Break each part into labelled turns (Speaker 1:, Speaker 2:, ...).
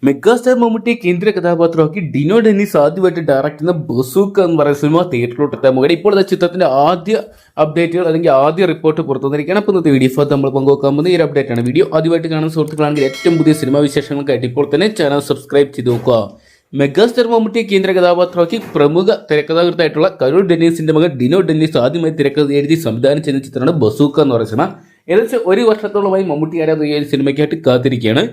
Speaker 1: Megastar മമ്മൂട്ടിയെ കേന്ദ്ര കഥാപാത്രമാക്കി Dino Dennis ആദ്യമായിട്ട് ഡയറക്ട് ചെയ്യുന്ന ബസൂക്ക എന്ന് പറയുന്ന സിനിമ തിയേറ്ററിലോട്ട് എത്താൻ പോകുക. ഇപ്പോൾ ചിത്രത്തിന്റെ ആദ്യ അപ്ഡേറ്റുകൾ അല്ലെങ്കിൽ ആദ്യ റിപ്പോർട്ട് പുറത്തു വന്നിരിക്കുകയാണ്. അപ്പോൾ ഇന്നത്തെ വീഡിയോ നമ്മൾ പങ്കുവെക്കാൻ പോകുന്ന ഈ ഒരു അപ്ഡേറ്റ് ആണ്. വീഡിയോ ആദ്യമായിട്ട് കാണുന്ന സുഹൃത്തുക്കളാണെങ്കിൽ ഏറ്റവും പുതിയ സിനിമാ വിശേഷങ്ങൾക്കായിട്ട് ഇപ്പോൾ തന്നെ ചാനൽ സബ്സ്ക്രൈബ് ചെയ്ത് നോക്കുക. മെഗാസ്റ്റാർ മമ്മൂട്ടിയെ കേന്ദ്ര കഥാപാത്രമാക്കി പ്രമുഖ തിരക്കഥാകൃത്തായിട്ടുള്ള കരുൾ ഡെന്നീസിന്റെ മകൻ ഡിനോ ഡെന്നീസ് ആദ്യമായി തിരക്കഥ എഴുതി സംവിധാനം ചെയ്യുന്ന ചിത്രമാണ് ബസൂക്ക എന്ന് പറയുന്ന സിനിമ. ഏകദേശം ഒരു വർഷത്തോളമായി മമ്മൂട്ടി ആരാധകർ ഈ സിനിമയ്ക്കായിട്ട് കാത്തിരിക്കുകയാണ്.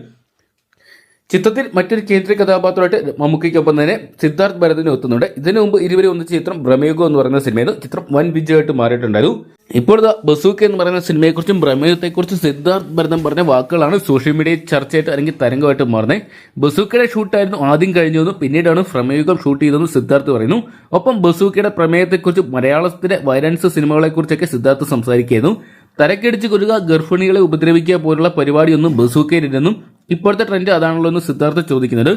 Speaker 1: ചിത്രത്തിൽ മറ്റൊരു കേന്ദ്ര കഥാപാത്രമായിട്ട് മമ്മൂക്കയ്ക്കൊപ്പം തന്നെ സിദ്ധാർത്ഥ് ഭരതനും എത്തുന്നുണ്ട്. ഇതിനു മുമ്പ് ഇരുവരും ഒന്നിച്ച ചിത്രം ബ്രഹ്മയുഗം എന്ന് പറയുന്ന സിനിമയിൽ ചിത്രം വൻ വിജയമായിട്ട് മാറിയിട്ടുണ്ടായിരുന്നു. ഇപ്പോഴത്തെ ബസൂക്ക എന്ന് പറയുന്ന സിനിമയെക്കുറിച്ചും ബ്രഹ്മയുഗത്തെക്കുറിച്ചും സിദ്ധാർത്ഥ് ഭരതൻ പറഞ്ഞ വാക്കുകളാണ് സോഷ്യൽ മീഡിയയിൽ ചർച്ചയായിട്ട് അല്ലെങ്കിൽ തരംഗമായിട്ട് മാറുന്നത്. ബസൂക്കയുടെ ഷൂട്ടായിരുന്നു ആദ്യം കഴിഞ്ഞതെന്നും പിന്നീടാണ് ബ്രഹ്മയുഗം ഷൂട്ട് ചെയ്തതെന്നും സിദ്ധാർത്ഥ് പറയുന്നു. ഒപ്പം ബസൂക്കയുടെ പ്രമേയത്തെക്കുറിച്ചും മലയാളത്തിലെ വയലൻസ് സിനിമകളെക്കുറിച്ചൊക്കെ സിദ്ധാർത്ഥ് സംസാരിക്കുകയായിരുന്നു. തലക്കടിച്ച് കൊല്ലുക, ഗർഭിണികളെ ഉപദ്രവിക്കുക പോലുള്ള പരിപാടിയൊന്നും ബസൂക്കയിലില്ലെന്നും ഇപ്പോഴത്തെ ട്രെൻഡ് അതാണല്ലോ എന്ന് സിദ്ധാർത്ഥ ചോദിക്കുന്നത്.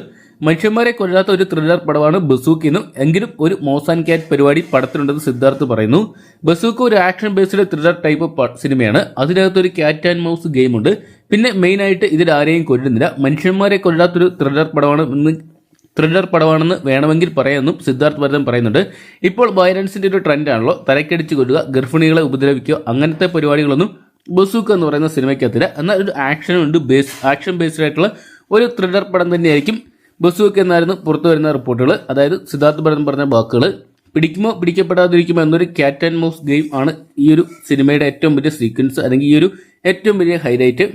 Speaker 1: മനുഷ്യന്മാരെ കൊല്ലാത്ത ഒരു ത്രില്ലർ പടമാണ് ബസൂക്ക എന്നും എങ്കിലും ഒരു മോസ് ആൻഡ് ക്യാറ്റ് പരിപാടി പടത്തിലുണ്ടെന്ന് സിദ്ധാർത്ഥ് പറയുന്നു. ബസൂക്ക ഒരു ആക്ഷൻ ബേസ്ഡ് ത്രില്ലർ ടൈപ്പ് സിനിമയാണ്. അതിനകത്ത് ഒരു ക്യാറ്റ് ആൻഡ് മൗസ് ഗെയിം ഉണ്ട്. പിന്നെ മെയിൻ ആയിട്ട് ഇതിൽ ആരെയും കൊല്ലുന്നില്ല. മനുഷ്യന്മാരെ കൊല്ലാത്തൊരു ത്രില്ലർ പടമാണെന്ന് വേണമെങ്കിൽ പറയാമെന്നും സിദ്ധാർത്ഥ് ഭരതൻ പറയുന്നുണ്ട്. ഇപ്പോൾ വയലൻസിന്റെ ഒരു ട്രെൻഡാണല്ലോ, തലക്കടിച്ച് കൊല്ലുക, ഗർഭിണികളെ ഉപദ്രവിക്കുക, അങ്ങനത്തെ പരിപാടികളൊന്നും ബസൂക്ക എന്ന് പറയുന്ന സിനിമയ്ക്കകത്തില്ല. എന്നാൽ ഒരു ആക്ഷൻ ബേസ്ഡ് ആയിട്ടുള്ള ഒരു ത്രില്ലർ പടം തന്നെയായിരിക്കും ബസൂക്ക എന്നായിരുന്നു പുറത്തു വരുന്ന റിപ്പോർട്ടുകൾ. അതായത് സിദ്ധാർത്ഥ് ഭരതൻ പറഞ്ഞ വാക്കുകൾ. പിടിക്കുമോ പിടിക്കപ്പെടാതിരിക്കുമോ എന്നൊരു ക്യാറ്റ് ആൻഡ് മൗസ് ഗെയിം ആണ് ഈ ഒരു സിനിമയുടെ ഏറ്റവും വലിയ സീക്വൻസ് അല്ലെങ്കിൽ ഈ ഒരു ഏറ്റവും വലിയ ഹൈലൈറ്റ്.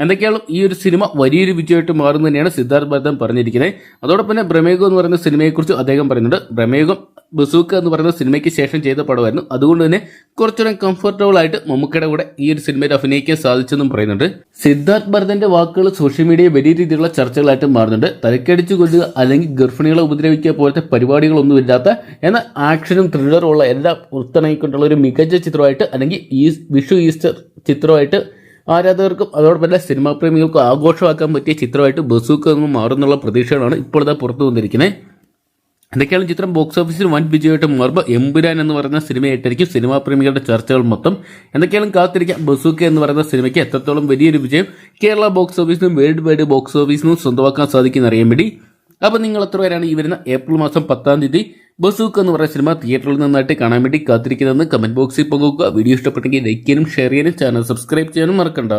Speaker 1: എന്തൊക്കെയാണ് ഈ ഒരു സിനിമ വലിയൊരു വിജയമായിട്ട് മാറുന്നു തന്നെയാണ് സിദ്ധാർത്ഥ് ഭരതൻ പറഞ്ഞിരിക്കുന്നത്. അതോടൊപ്പം തന്നെ ബ്രഹ്മയുഗം എന്ന് പറയുന്ന സിനിമയെക്കുറിച്ച് അദ്ദേഹം പറയുന്നുണ്ട്. ബ്രഹ്മയുഗം ബസൂക്ക എന്ന് പറയുന്ന സിനിമയ്ക്ക് ശേഷം ചെയ്ത പടമായിരുന്നു. അതുകൊണ്ട് തന്നെ കുറച്ചുകൂടെ കംഫർട്ടബിൾ ആയിട്ട് മമ്മൂക്കയുടെ കൂടെ ഈ ഒരു സിനിമയിൽ അഭിനയിക്കാൻ സാധിച്ചെന്നും പറയുന്നുണ്ട്. സിദ്ധാർത്ഥ് ഭരതന്റെ വാക്കുകൾ സോഷ്യൽ മീഡിയയിൽ വലിയ രീതിയിലുള്ള ചർച്ചകളായിട്ട് മാറുന്നുണ്ട്. തലക്കടിച്ചു കൊല്ലുക അല്ലെങ്കിൽ ഗർഭിണികളെ ഉപദ്രവിക്കുക പോലത്തെ പരിപാടികളൊന്നും ഇല്ലാത്ത എന്നാൽ ആക്ഷനും ത്രില്ലറും ഉള്ള എല്ലാം ഒത്തിണങ്ങിക്കൊണ്ടുള്ള ഒരു മികച്ച ചിത്രമായിട്ട് അല്ലെങ്കിൽ വിഷു ഈസ്റ്റർ ചിത്രമായിട്ട് ആരാധകർക്കും അതോടൊപ്പം തന്നെ സിനിമാ പ്രേമികൾക്കും ആഘോഷമാക്കാൻ പറ്റിയ ചിത്രമായിട്ട് ബസൂക്ക എന്ന് മാറുന്നുള്ള പ്രതീക്ഷകളാണ് ഇപ്പോഴത്തെ പുറത്തു വന്നിരിക്കുന്നത്. എന്തൊക്കെയാണ് ചിത്രം ബോക്സ് ഓഫീസിൽ വൻ വിജയമായിട്ട് മാറുമ്പോൾ എമ്പുരാൻ എന്ന് പറയുന്ന സിനിമയായിട്ടായിരിക്കും സിനിമാ പ്രേമികളുടെ ചർച്ചകൾ മൊത്തം. എന്തൊക്കെയാണ് കാത്തിരിക്കാം ബസൂക്ക എന്ന് പറയുന്ന സിനിമയ്ക്ക് എത്രത്തോളം വലിയൊരു വിജയം കേരള ബോക്സ് ഓഫീസിനും വേൾഡ് വൈഡ് ബോക്സ് ഓഫീസിനും സ്വന്തമാക്കാൻ സാധിക്കുന്ന അറിയാൻ വേണ്ടി. അപ്പോൾ നിങ്ങൾ എത്ര പേരാണ് ഈ വരുന്ന ഏപ്രിൽ മാസം 10 ബസൂക്ക എന്ന് പറയുന്ന സിനിമ തിയേറ്ററിൽ നിന്നായിട്ട് കാണാൻ വേണ്ടി കാത്തിരിക്കുന്നതെന്ന് കമന്റ് ബോക്സിൽ പങ്കുവെക്കുക. വീഡിയോ ഇഷ്ടപ്പെട്ടെങ്കിൽ ലൈക്ക് ചെയ്യാനും ഷെയർ ചെയ്യാനും ചാനൽ സബ്സ്ക്രൈബ് ചെയ്യാനും മറക്കണ്ട.